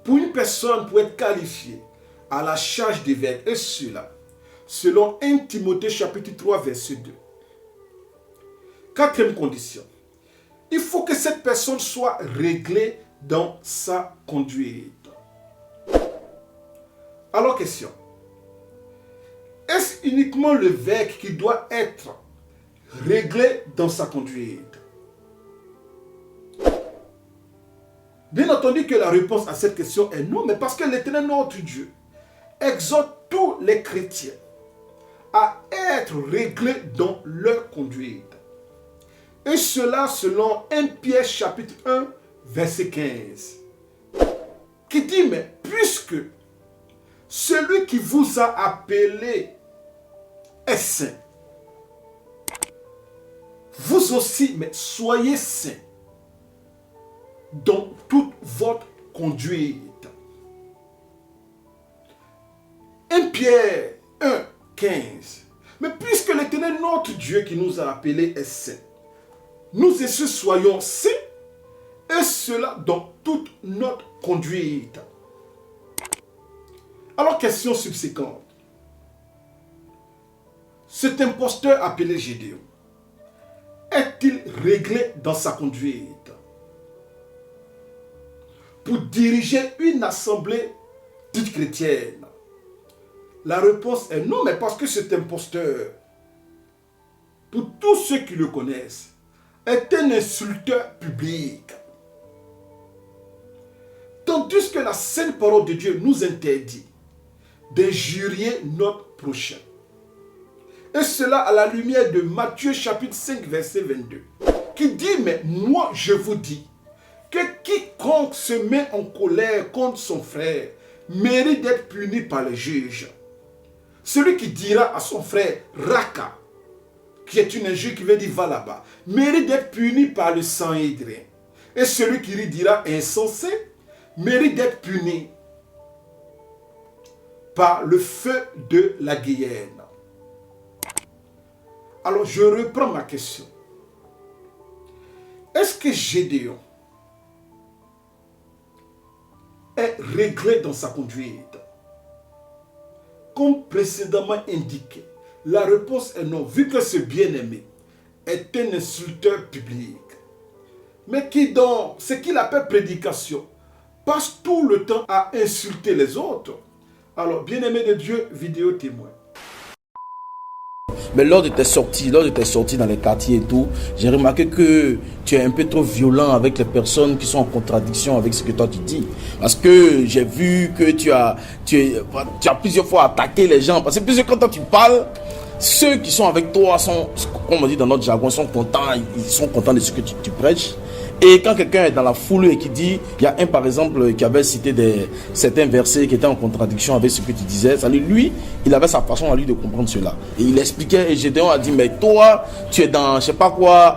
pour une personne pour être qualifiée à la charge d'évêque, et cela, selon 1 Timothée chapitre 3, verset 2. Quatrième condition, il faut que cette personne soit réglée dans sa conduite. Alors question, est-ce uniquement l'évêque qui doit être réglé dans sa conduite? Bien entendu que la réponse à cette question est non, mais parce que l'Éternel notre Dieu exhorte tous les chrétiens à être réglés dans leur conduite. Et cela selon 1 Pierre chapitre 1, verset 15, qui dit, mais puisque celui qui vous a appelé est saint, vous aussi, mais soyez saints dans toute votre conduite. 1 Pierre 1, 15. Mais puisque l'Éternel notre Dieu qui nous a appelés est saint, nous aussi soyons saints, et cela dans toute notre conduite. Alors, question subséquente. Cet imposteur appelé Gédéon, est-il réglé dans sa conduite pour diriger une assemblée dite chrétienne? La réponse est non, mais parce que cet imposteur, pour tous ceux qui le connaissent, est un insulteur public. Tandis que la sainte parole de Dieu nous interdit d'injurier notre prochain. Et cela à la lumière de Matthieu chapitre 5 verset 22, qui dit, mais moi je vous dis, que quiconque se met en colère contre son frère mérite d'être puni par les juges. Celui qui dira à son frère Raka, qui est une injure qui veut dire va là-bas, mérite d'être puni par le Sanhédrin. Et celui qui lui dira insensé mérite d'être puni par le feu de la Guéhenne. Alors je reprends ma question. Est-ce que Gédéon est réglé dans sa conduite? Comme précédemment indiqué, la réponse est non, vu que ce bien-aimé est un insulteur public, mais qui dans ce qu'il appelle prédication, passe tout le temps à insulter les autres. Alors, bien-aimé de Dieu, vidéo témoin. Mais lors de tes sorties dans les quartiers et tout, j'ai remarqué que tu es un peu trop violent avec les personnes qui sont en contradiction avec ce que toi tu dis. Parce que j'ai vu que tu as plusieurs fois attaqué les gens. Parce que quand toi tu parles, ceux qui sont avec toi sont, comme on dit dans notre jargon, sont contents de ce que tu prêches. Et quand quelqu'un est dans la foule et qui dit, il y a un par exemple qui avait cité certains versets qui étaient en contradiction avec ce que tu disais, ça lui, il avait sa façon à lui de comprendre cela. Et il expliquait, et Gédéon a dit, mais toi, tu es dans je sais pas quoi,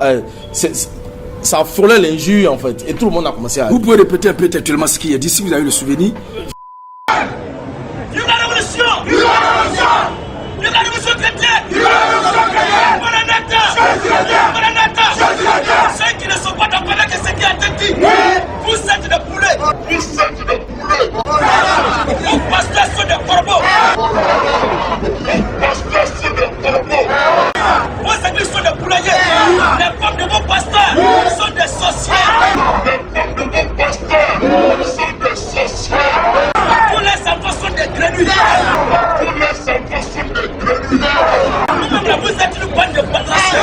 ça frôlait l'injure en fait. Et tout le monde a commencé à... Vous pouvez répéter un peu textuellement ce qu'il a dit, si vous avez le souvenir. Vive la révolution! Vive la révolution! Vive la révolution chrétienne! Vive la révolution chrétienne! Maranatha! Ceux qui ne sont pas d'accord avec ce qui a été dit, vous êtes des poulets! Vos pasteurs sont des corbeaux! Vos églises sont des poulaillers! Les femmes de vos pasteurs sont des sorcières! Tous les enfants sont des grenouilles! Vous-même, vous êtes une bande de batraciens!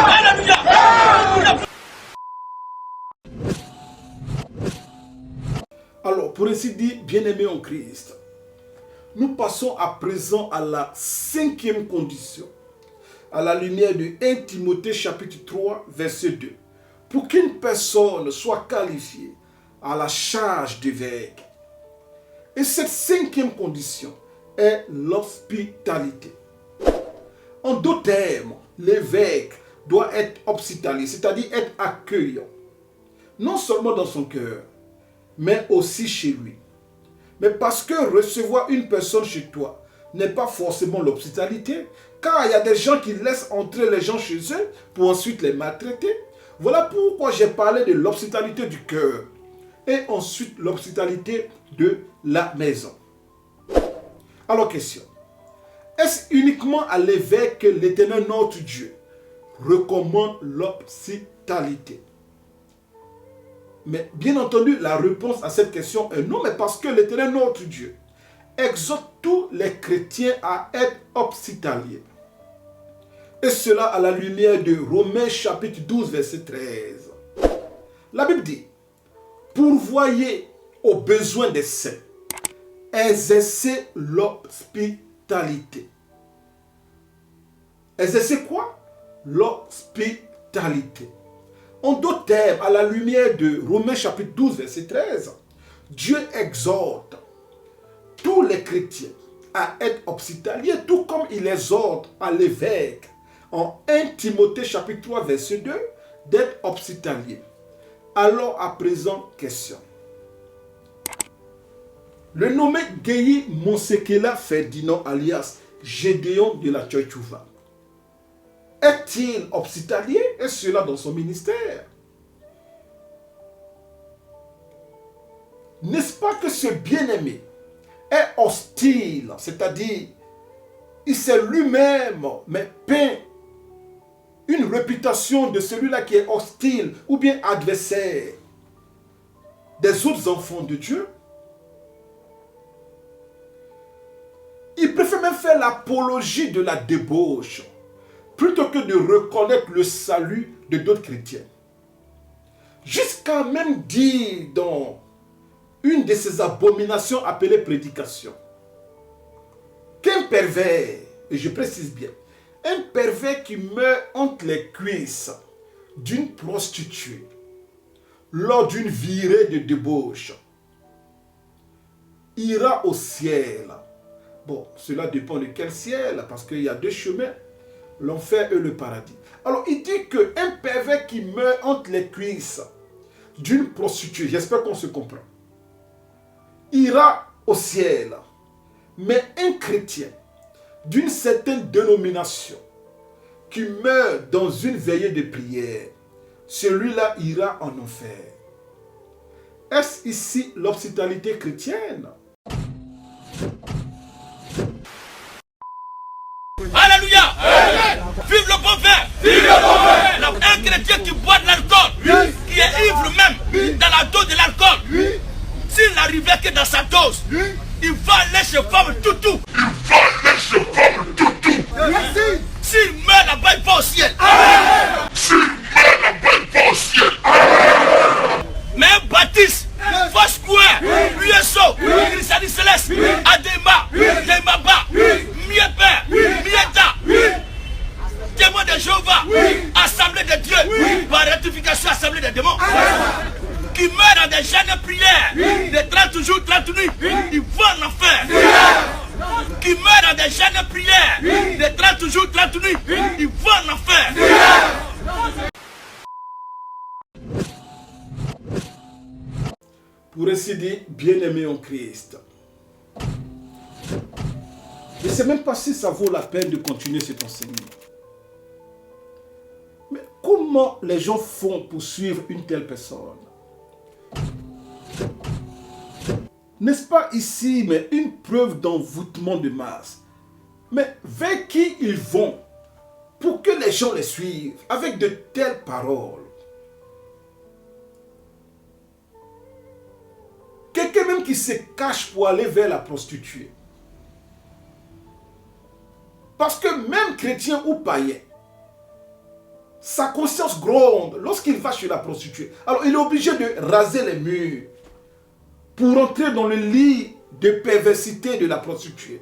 Alléluia! Alors, pour ainsi dire, bien-aimés en Christ, nous passons à présent à la cinquième condition, à la lumière de 1 Timothée chapitre 3, verset 2. Pour qu'une personne soit qualifiée à la charge d'évêque. Et cette cinquième condition est l'hospitalité. En d'autres termes, l'évêque doit être hospitalier, c'est-à-dire être accueillant, non seulement dans son cœur, mais aussi chez lui. Mais parce que recevoir une personne chez toi n'est pas forcément l'hospitalité, car il y a des gens qui laissent entrer les gens chez eux pour ensuite les maltraiter. Voilà pourquoi j'ai parlé de l'hospitalité du cœur. et ensuite l'hospitalité de la maison. Alors question, est-ce uniquement à l'évêque que l'Éternel notre Dieu recommande l'hospitalité? Mais bien entendu, la réponse à cette question est non, mais parce que l'Éternel notre Dieu exhorte tous les chrétiens à être hospitaliers. Et cela à la lumière de Romains chapitre 12, verset 13. La Bible dit, pourvoyez aux besoins des saints, exercez l'hospitalité. Exercez quoi? L'hospitalité. En d'autres termes, à la lumière de Romains chapitre 12, verset 13, Dieu exhorte tous les chrétiens à être hospitaliers, tout comme il exhorte à l'évêque en 1 Timothée chapitre 3, verset 2, d'être hospitalier. Alors à présent, question. Le nommé Geyi Monsekela Ferdinand alias Gédéon de la Tchétchouva est-il hospitalier, et cela dans son ministère? N'est-ce pas que ce bien-aimé est hostile, c'est-à-dire il s'est lui-même mais peint une réputation de celui-là qui est hostile ou bien adversaire des autres enfants de Dieu? Il préfère même faire l'apologie de la débauche plutôt que de reconnaître le salut de d'autres chrétiens. Jusqu'à même dire dans une de ces abominations appelées prédication qu'un pervers, et je précise bien, un pervers qui meurt entre les cuisses d'une prostituée lors d'une virée de débauche ira au ciel. Bon, cela dépend de quel ciel, parce qu'il y a deux chemins, l'enfer et le paradis. Alors, il dit qu'un pervers qui meurt entre les cuisses d'une prostituée, j'espère qu'on se comprend, ira au ciel. Mais un chrétien d'une certaine dénomination qui meurt dans une veillée de prière, celui-là ira en enfer. Est-ce ici l'hospitalité chrétienne? Alléluia. Vive le bon vin. Vive le bon vin. Un chrétien qui boit de l'alcool, qui est ivre même dans la dose de l'alcool, s'il n'arrivait que dans sa dose, il va aller chez femme toutou. S'il meurt là-bas, il va au ciel. Mais Baptiste, Foursquare, USO, Christianisme Céleste, Adema, Demaba, Miepère, Mieta, témoin de Jéhovah, Assemblée de Dieu, par rectification, Assemblée des démons, qui meurt dans des jeûnes de prière de 30 jours, 30 nuits, ils vont en enfer. Qui meurt dans des jeûnes de prière de 30 jours, 30 nuits, ils vont en enfer. Pour ainsi dire, bien-aimé en Christ. Je ne sais même pas si ça vaut la peine de continuer cet enseignement. Mais comment les gens font pour suivre une telle personne? N'est-ce pas ici, mais une preuve d'envoûtement de masse? Mais vers qui ils vont pour que les gens les suivent avec de telles paroles? Quelqu'un même qui se cache pour aller vers la prostituée. Parce que même chrétien ou païen, sa conscience gronde lorsqu'il va chez la prostituée. Alors il est obligé de raser les murs pour entrer dans le lit de perversité de la prostituée.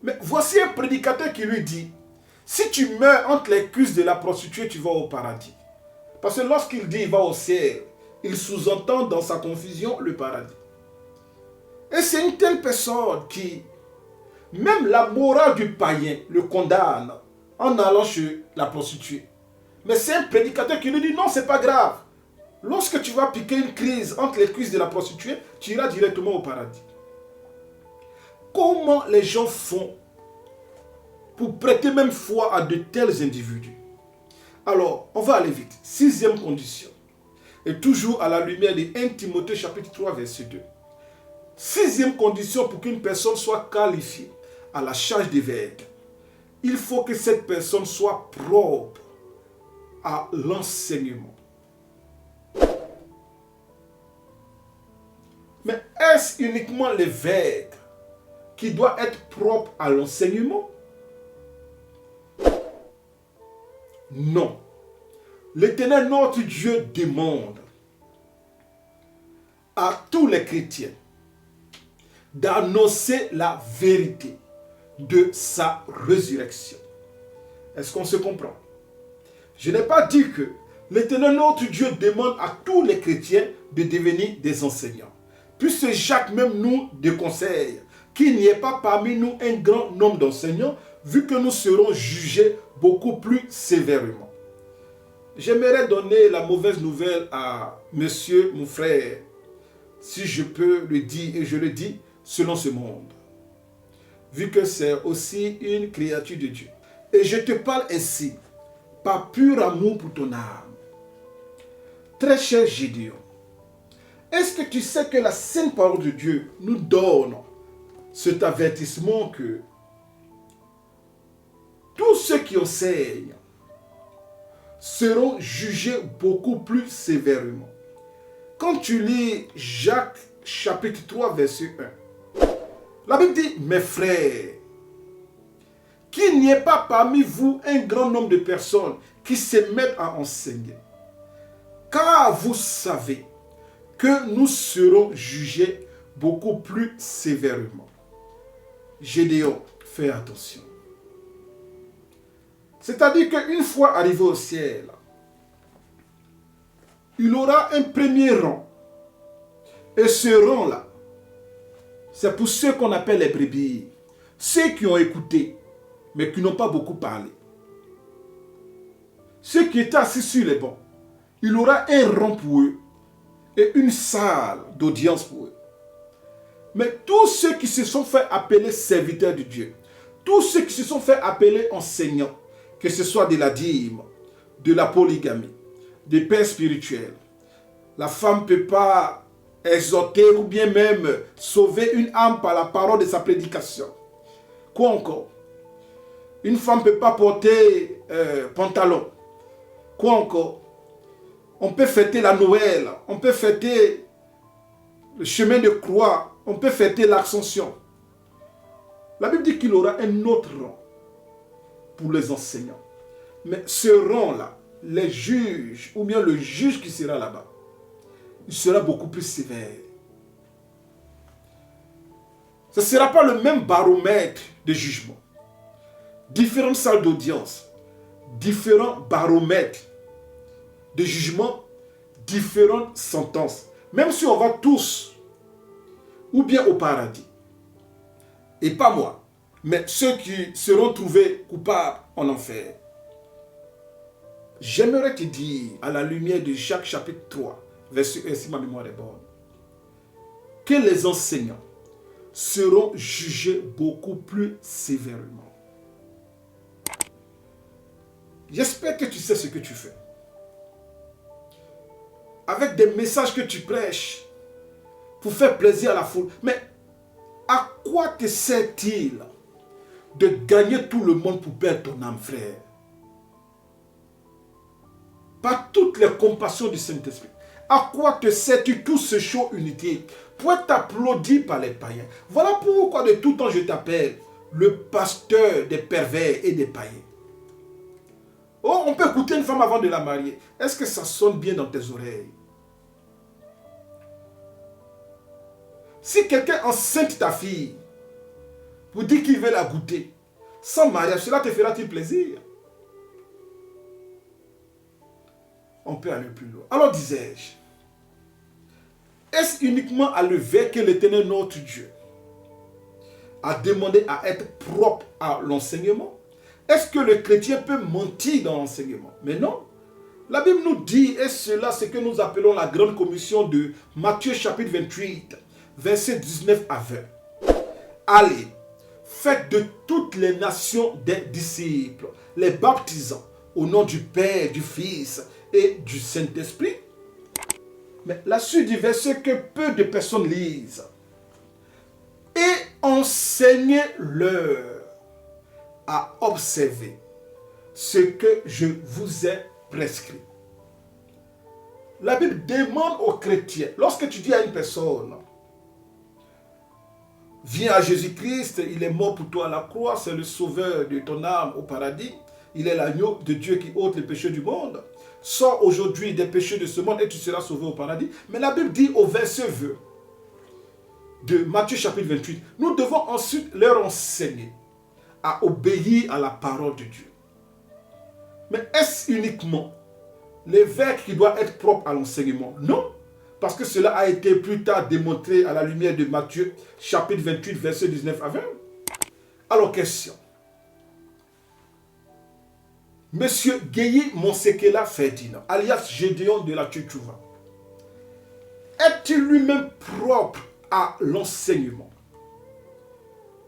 Mais voici un prédicateur qui lui dit, si tu meurs entre les cuisses de la prostituée, tu vas au paradis. Parce que lorsqu'il dit il va au ciel, il sous-entend dans sa confusion le paradis. Et c'est une telle personne qui, même la morale du païen le condamne en allant chez la prostituée. Mais c'est un prédicateur qui lui dit non, c'est pas grave. Lorsque tu vas piquer une crise entre les cuisses de la prostituée, tu iras directement au paradis. Comment les gens font pour prêter même foi à de tels individus? Alors, on va aller vite. 6e condition. Et toujours à la lumière de 1 Timothée chapitre 3 verset 2. Sixième condition pour qu'une personne soit qualifiée à la charge d'évêque. Il faut que cette personne soit propre à l'enseignement. Mais est-ce uniquement l'évêque qui doit être propre à l'enseignement? Non. L'Éternel notre Dieu demande à tous les chrétiens d'annoncer la vérité de sa résurrection. Est-ce qu'on se comprend? Je n'ai pas dit que l'Éternel notre Dieu demande à tous les chrétiens de devenir des enseignants. Puisque Jacques même nous déconseille qu'il n'y ait pas parmi nous un grand nombre d'enseignants, vu que nous serons jugés beaucoup plus sévèrement. J'aimerais donner la mauvaise nouvelle à monsieur, mon frère, si je peux le dire, et je le dis, selon ce monde. Vu que c'est aussi une créature de Dieu. Et je te parle ainsi, par pur amour pour ton âme. Très cher Gédéon, est-ce que tu sais que la sainte parole de Dieu nous donne cet avertissement que tous ceux qui enseignent seront jugés beaucoup plus sévèrement. Quand tu lis Jacques chapitre 3 verset 1, la Bible dit, mes frères, qu'il n'y ait pas parmi vous un grand nombre de personnes qui se mettent à enseigner. Car vous savez que nous serons jugés beaucoup plus sévèrement. Gédéon, fais attention. C'est-à-dire qu'une fois arrivé au ciel, il aura un premier rang. Et ce rang-là, c'est pour ceux qu'on appelle les brebis. Ceux qui ont écouté, mais qui n'ont pas beaucoup parlé. Ceux qui étaient assis sur les bancs. Il aura un rang pour eux et une salle d'audience pour eux. Mais tous ceux qui se sont fait appeler serviteurs de Dieu, tous ceux qui se sont fait appeler enseignants, que ce soit de la dîme, de la polygamie, des pères spirituels, la femme ne peut pas exhorter ou bien même sauver une âme par la parole de sa prédication. Quoi encore? Une femme ne peut pas porter pantalon. Quoi encore? On peut fêter la Noël, on peut fêter le chemin de croix, on peut fêter l'Ascension. La Bible dit qu'il aura un autre rang pour les enseignants. Mais ce rang-là, les juges, ou bien le juge qui sera là-bas, il sera beaucoup plus sévère. Ce ne sera pas le même baromètre de jugement. Différentes salles d'audience, différents baromètres de jugement, différentes sentences. Même si on va tous, ou bien au paradis, et pas moi, mais ceux qui seront trouvés coupables en enfer. J'aimerais te dire, à la lumière de Jacques chapitre 3, verset 1, si ma mémoire est bonne, que les enseignants seront jugés beaucoup plus sévèrement. J'espère que tu sais ce que tu fais. Avec des messages que tu prêches pour faire plaisir à la foule. Mais à quoi te sert-il de gagner tout le monde pour perdre ton âme, frère? Par toutes les compassions du Saint-Esprit. À quoi te sert-tu tout ce show inutile pour être applaudi par les païens? Voilà pourquoi de tout temps je t'appelle le pasteur des pervers et des païens. Oh, on peut écouter une femme avant de la marier. Est-ce que ça sonne bien dans tes oreilles? Si quelqu'un enceinte ta fille pour dire qu'il veut la goûter, sans mariage, cela te fera-t-il plaisir? On peut aller plus loin. Alors disais-je, est-ce uniquement à l'évêque que l'Éternel notre Dieu a demandé à être propre à l'enseignement? Est-ce que le chrétien peut mentir dans l'enseignement? Mais non. La Bible nous dit, et cela c'est que nous appelons la grande commission de Matthieu chapitre 28, versets 19 à 20. Allez, faites de toutes les nations des disciples, les baptisants, au nom du Père, du Fils et du Saint-Esprit. Mais la suite du verset que peu de personnes lisent. Et enseignez-leur à observer ce que je vous ai prescrit. La Bible demande aux chrétiens, lorsque tu dis à une personne, viens à Jésus-Christ, il est mort pour toi à la croix, c'est le sauveur de ton âme au paradis, il est l'agneau de Dieu qui ôte les péchés du monde. Sors aujourd'hui des péchés de ce monde et tu seras sauvé au paradis. Mais la Bible dit au verset 20 de Matthieu chapitre 28, nous devons ensuite leur enseigner à obéir à la parole de Dieu. Mais est-ce uniquement l'évêque qui doit être propre à l'enseignement? Non, parce que cela a été plus tard démontré à la lumière de Matthieu chapitre 28, verset 19 à 20. Alors question. Monsieur Guéhi Monsekela Ferdinand, alias Gédéon de la Tchétchouva, est-il lui-même propre à l'enseignement?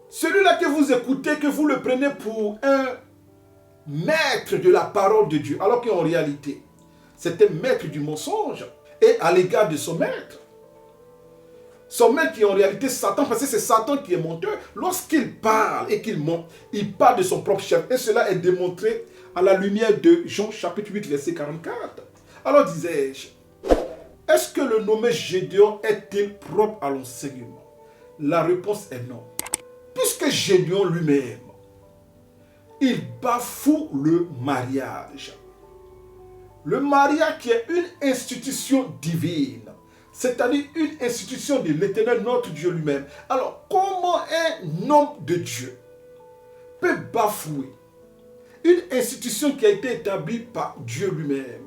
Celui-là que vous écoutez, que vous le prenez pour un maître de la parole de Dieu, alors qu'en réalité, c'est un maître du mensonge et à l'égard de son maître. Son maître qui est en réalité Satan, parce que c'est Satan qui est menteur. Lorsqu'il parle et qu'il ment, il parle de son propre chef. Et cela est démontré à la lumière de Jean chapitre 8, verset 44. Alors disais-je, est-ce que le nommé Gédéon est-il propre à l'enseignement? La réponse est non. Puisque Gédéon lui-même, il bafoue le mariage. Le mariage qui est une institution divine, c'est-à-dire une institution de l'Éternel, notre Dieu lui-même. Alors, comment un homme de Dieu peut bafouer une institution qui a été établie par Dieu lui-même?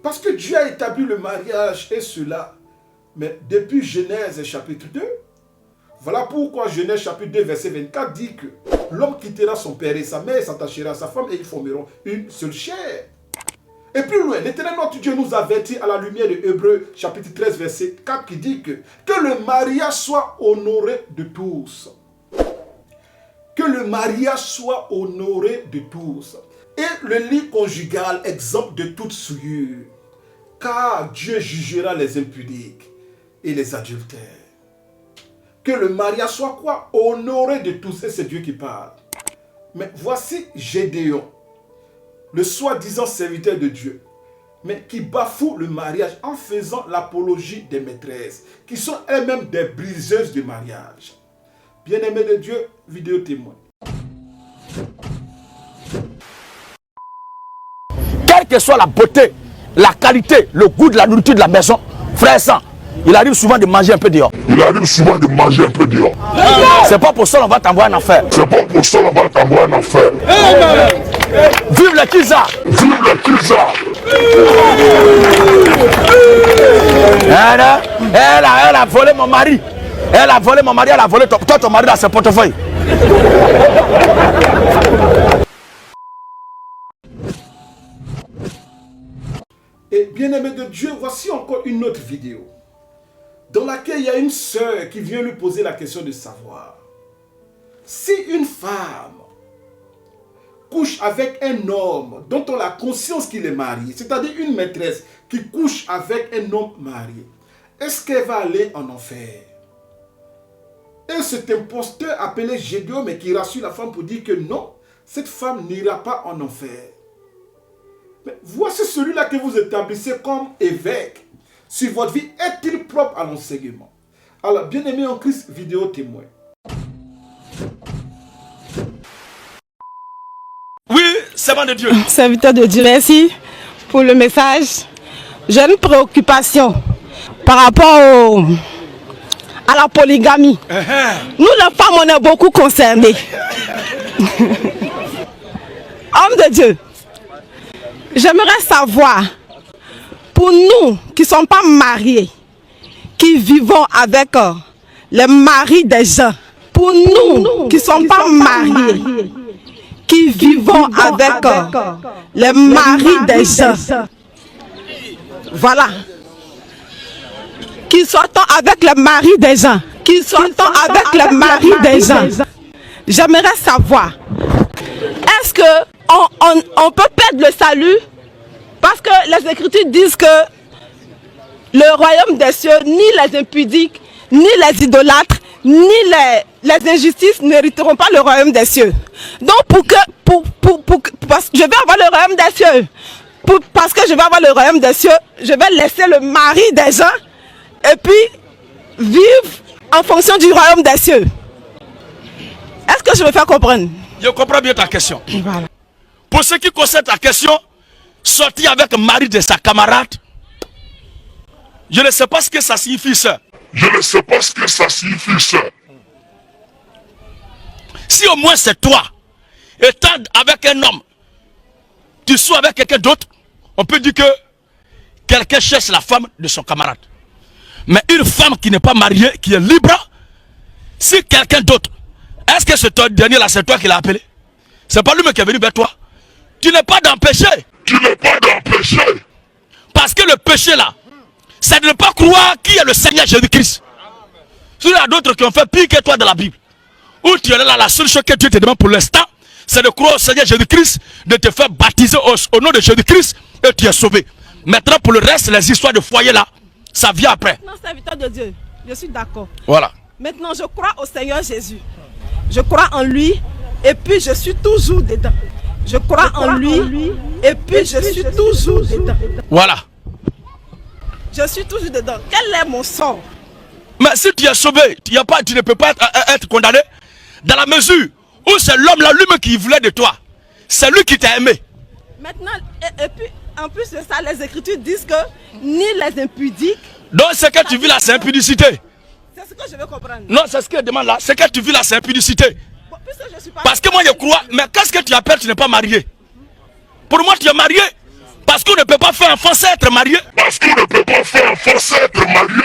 Parce que Dieu a établi le mariage et cela, mais depuis Genèse chapitre 2, voilà pourquoi Genèse chapitre 2 verset 24 dit que l'homme quittera son père et sa mère, s'attachera à sa femme et ils formeront une seule chair. Et plus loin, l'Éternel notre Dieu nous avertit à la lumière de Hébreux chapitre 13 verset 4 qui dit que le mariage soit honoré de tous. Que le mariage soit honoré de tous. Et le lit conjugal exempt de toute souillure. Car Dieu jugera les impudiques et les adultères. Que le mariage soit quoi? Honoré de tous. Et c'est Dieu qui parle. Mais voici Gédéon, le soi-disant serviteur de Dieu, mais qui bafoue le mariage en faisant l'apologie des maîtresses, qui sont elles-mêmes des briseuses de mariage. Bien-aimés de Dieu, vidéo témoin. Quelle que soit la beauté, la qualité, le goût de la nourriture de la maison, frère et sœur, il arrive souvent de manger un peu dehors. C'est pas pour ça qu'on va t'envoyer en enfer. Vive le Kisa. Elle a volé mon mari. Elle a volé toi ton mari dans ses portefeuilles. Et bien-aimé de Dieu, voici encore une autre vidéo dans laquelle il y a une sœur qui vient lui poser la question de savoir si une femme couche avec un homme dont on a conscience qu'il est marié, c'est-à-dire une maîtresse qui couche avec un homme marié, est-ce qu'elle va aller en enfer? Et cet imposteur appelé Gédéon, mais qui rassure la femme pour dire que non, cette femme n'ira pas en enfer. Mais voici celui-là que vous établissez comme évêque. Sur votre vie, est-il propre à l'enseignement? Alors, bien-aimé en Christ, vidéo témoin. Oui, servant de Dieu. Serviteur de Dieu, merci pour le message. J'ai une préoccupation par rapport à la polygamie. Nous, les femmes, on est beaucoup concernés. Homme de Dieu, j'aimerais savoir, pour nous qui ne sommes pas mariés, qui vivons avec les maris des gens, pour nous qui ne sommes pas mariés, qui vivons avec les maris des gens, voilà, qui sortons avec les maris des gens, j'aimerais savoir, est-ce que on peut perdre le salut? Parce que les Écritures disent que le royaume des cieux, ni les impudiques, ni les idolâtres, ni les injustices n'hériteront pas le royaume des cieux. Donc parce que je vais avoir le royaume des cieux, parce que je vais avoir le royaume des cieux, je vais laisser le mari des gens et puis vivre en fonction du royaume des cieux. Est-ce que je me fais comprendre? Je comprends bien ta question. Voilà. Pour ce qui concerne ta question, sortir avec le mari de sa camarade, je ne sais pas ce que ça signifie, ça. Je ne sais pas ce que ça signifie, ça. Si au moins c'est toi, étant avec un homme, tu sois avec quelqu'un d'autre, on peut dire que quelqu'un cherche la femme de son camarade. Mais une femme qui n'est pas mariée, qui est libre, si quelqu'un d'autre, est-ce que ce dernier-là, c'est toi qui l'as appelé? C'est pas lui qui est venu vers toi. Tu n'es pas dans le péché. Tu n'es pas dans le péché. Parce que le péché là, c'est de ne pas croire qui est le Seigneur Jésus-Christ. Il y a d'autres qui ont fait pire que toi dans la Bible. Où tu es là, la seule chose que Dieu te demande pour l'instant, c'est de croire au Seigneur Jésus-Christ, de te faire baptiser au nom de Jésus-Christ et tu es sauvé. Maintenant, pour le reste, les histoires de foyer là, ça vient après. Maintenant, serviteur de Dieu, je suis d'accord. Voilà. Maintenant, je crois au Seigneur Jésus. Je crois en lui et puis je suis toujours dedans. Je crois en lui et puis je suis toujours dedans. Voilà. Je suis toujours dedans. Quel est mon sort? Mais si tu es sauvé, tu ne peux pas être condamné dans la mesure où c'est l'homme là, lui-même qui voulait de toi. C'est lui qui t'a aimé. Maintenant, et puis en plus de ça, les Écritures disent que ni les impudiques. Donc ce que tu vis là, c'est impudicité. C'est ce que je veux comprendre. Non, c'est ce qu'elle demande là. Ce que tu vis là, c'est impudicité. Bon, puisque je suis pas Parce que moi je crois, mais qu'est-ce que tu appelles, tu n'es pas marié? Pour moi, tu es marié. Parce qu'on ne peut pas faire un Français être marié. Parce qu'on ne peut pas faire un Français être marié.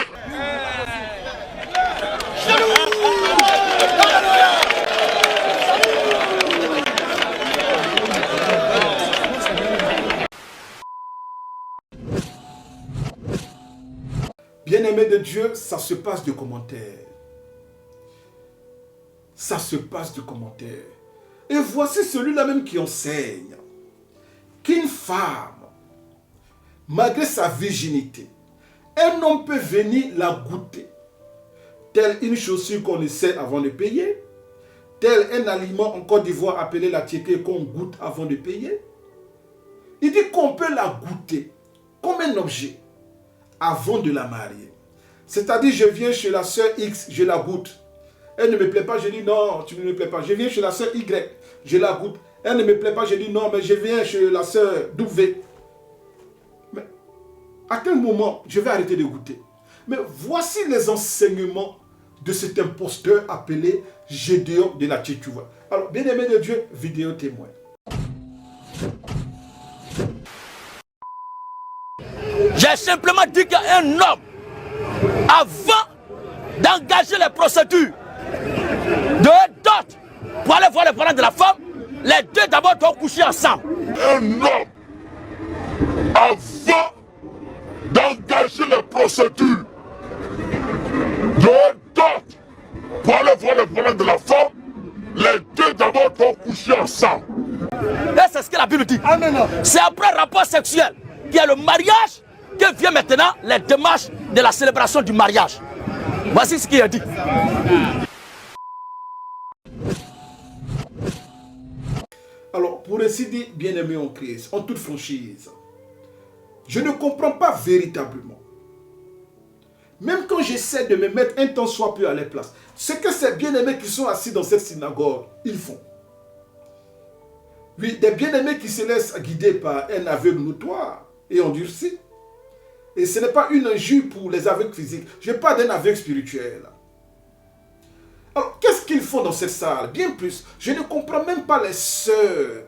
Bien-aimé de Dieu, ça se passe de commentaires. Ça se passe de commentaires. Et voici celui-là même qui enseigne qu'une femme, malgré sa virginité, un homme peut venir la goûter, telle une chaussure qu'on essaie avant de payer, tel un aliment en Côte d'Ivoire appelé la tiéké qu'on goûte avant de payer. Il dit qu'on peut la goûter comme un objet avant de la marier. C'est-à-dire, je viens chez la sœur X, je la goûte. Elle ne me plaît pas, je dis non, tu ne me plais pas. Je viens chez la sœur Y, je la goûte. Elle ne me plaît pas, je dis non, mais je viens chez la sœur W. Mais à quel moment je vais arrêter de goûter? Mais voici les enseignements de cet imposteur appelé Gédéon de la Tchétchouva. Alors, bien-aimé de Dieu, vidéo témoin. J'ai simplement dit qu'un homme, avant d'engager les procédures de dot pour aller voir les parents de la femme, les deux d'abord doivent coucher ensemble. Un homme, avant d'engager les procédures de dot pour aller voir les parents de la femme, les deux d'abord doivent coucher ensemble. Et c'est ce que la Bible dit. C'est après le rapport sexuel qui est le mariage que vient maintenant les démarches de la célébration du mariage. Voici ce qui est dit. Alors, pour ainsi dire, bien-aimé en Christ, en toute franchise, je ne comprends pas véritablement. Même quand j'essaie de me mettre un temps soit peu à leur place, ce que ces bien-aimés qui sont assis dans cette synagogue, ils font. Oui, des bien-aimés qui se laissent guider par un aveugle notoire et endurci. Et ce n'est pas une injure pour les aveugles physiques. Je parle d'un aveugle spirituel. Alors, qu'est-ce qu'ils font dans cette salle? Bien plus, je ne comprends même pas les sœurs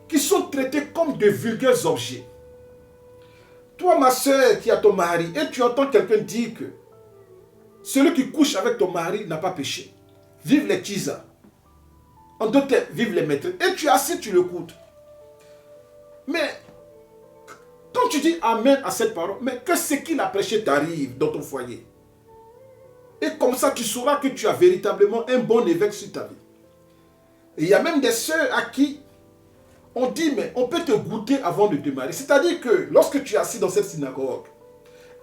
qui sont traitées comme de vulgaires objets. Toi, ma sœur, qui a ton mari, et tu entends quelqu'un dire que celui qui couche avec ton mari n'a pas péché. Vive les tisa. En d'autres termes, vive les maîtres. Et tu es assis, tu l'écoutes. Mais quand tu dis Amen à cette parole, mais que ce qu'il a prêché t'arrive dans ton foyer. Et comme ça, tu sauras que tu as véritablement un bon évêque sur ta vie. Et il y a même des sœurs à qui on dit, mais on peut te goûter avant de te marier. C'est-à-dire que lorsque tu es assis dans cette synagogue,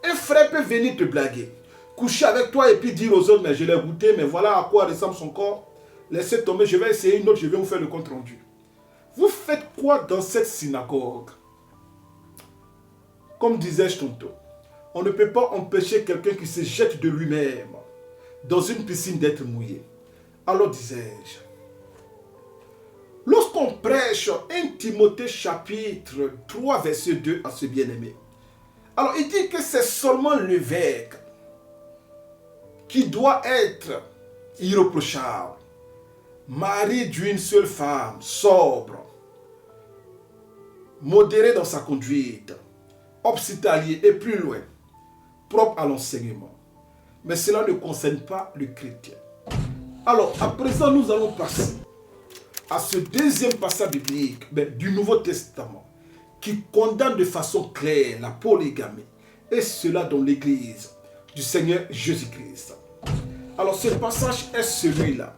Un frère peut venir te blaguer, coucher avec toi et puis dire aux autres, mais je l'ai goûté, mais voilà à quoi ressemble son corps. Laissez tomber, je vais essayer une autre, je vais vous faire le compte rendu. Vous faites quoi dans cette synagogue? Comme disais-je tantôt, on ne peut pas empêcher quelqu'un qui se jette de lui-même dans une piscine d'être mouillé. Alors disais-je, lorsqu'on prêche 1 Timothée chapitre 3 verset 2 à ce bien-aimé, alors il dit que c'est seulement l'évêque qui doit être irréprochable, mari d'une seule femme, sobre, modéré dans sa conduite, hospitalier et plus loin, propre à l'enseignement. Mais cela ne concerne pas le chrétien. Alors, à présent, nous allons passer à ce deuxième passage biblique du Nouveau Testament qui condamne de façon claire la polygamie, et cela dans l'Église du Seigneur Jésus-Christ. Alors, ce passage est celui-là.